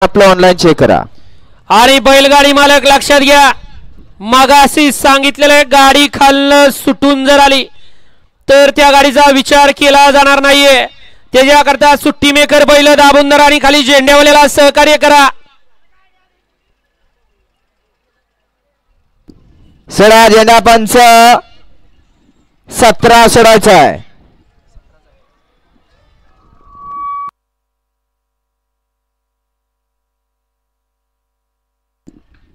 आपलं online check करा। आणि बैलगाडी मालक लक्षात घ्या, मगाशी सांगितलेलं गाडी खालनं सुटून जर आली तर त्या गाडीचा विचार केला जाणार नाहीये। त्याच्याकरता सुट्टी मेकर बैल दाबून धरा आणि खाली झेंड्यावाल्याला सहकार्य करा। सडा झेंडा पंच 17 सोडायचा आहे।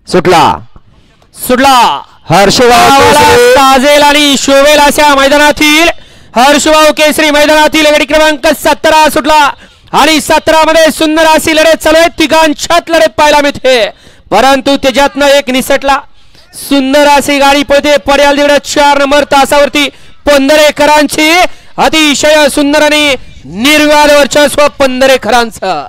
सुटला हर्षभाऊ ताजेल आणि शोभेल अशा मैदानातील हर्षभाऊ केसरी मैदानातील गाडी क्रमांक 17 सुटला आणि 17 मध्ये सुंदर अशी लढत चालू आहे। तिघांच्यात लढत पाहायला मिळते, परंतु त्याच्यातनं एक निसटला। सुंदर अशी गाडी पळते पड्याल तिकडे 4 नंबर तासावरती पंधरेकरांची अतिशय सुंदर आणि निर्वाद वर्चस्व पंधरेकरांचं।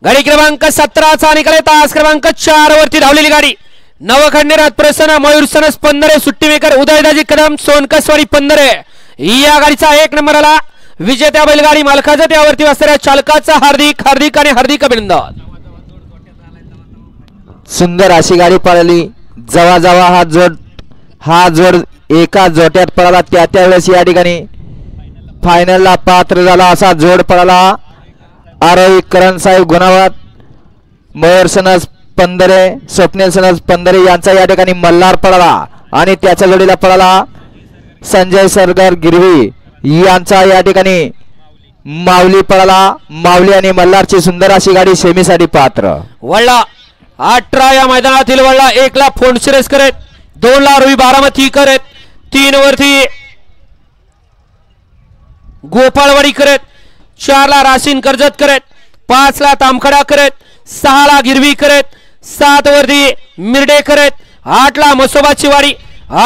गाडी क्रमांक 17चा निकाल तास क्रमांक 4 वरती धावलेली गाडी नवखंडेरात प्रसन्न मयूर सनस पंधरे सुट्टी मेकर उदयदाजी कदम सोनकसवाडी पंधरे या गाडीचा 1 नंबर आला। विजेत्या बैलगाडी मालकाचं त्यावरती असणाऱ्या चालकाचा हार्दिक हार्दिक आणि हार्दिक अभिनंदन। सुंदर अशी गाडी पळाली। जवा जवा हा जोड एका जोट्यात पळाला त्यावेळेस या ठिकाणी फायनलला पात्र झाला असा जोड पळाला। आरोही करण साहेब गुणावत मयूर सनस पंधरे स्वप्नील सनस पंधरे यांचा या ठिकाणी मल्हार पळाला आणि त्याच्या जोडीला पळाला संजय सरगर गिरवी यांचा या ठिकाणी माऊली पळाला। माऊली आणि मल्हारची सुंदर अशी गाडी सेमीसाठी पात्र। वळला 18 या मैदानातील वळला 1 ला फोंडशिरस करत, 2 ला रुई बारामती करत, 3 वरती गोपाळवाडी करत, 4 ला राशीन कर्जत करत, 5 ला तामखडा करत, 6 ला गिरवी करत, 7 वरती मिरडे करत, 8 ला मसोबाची वाडी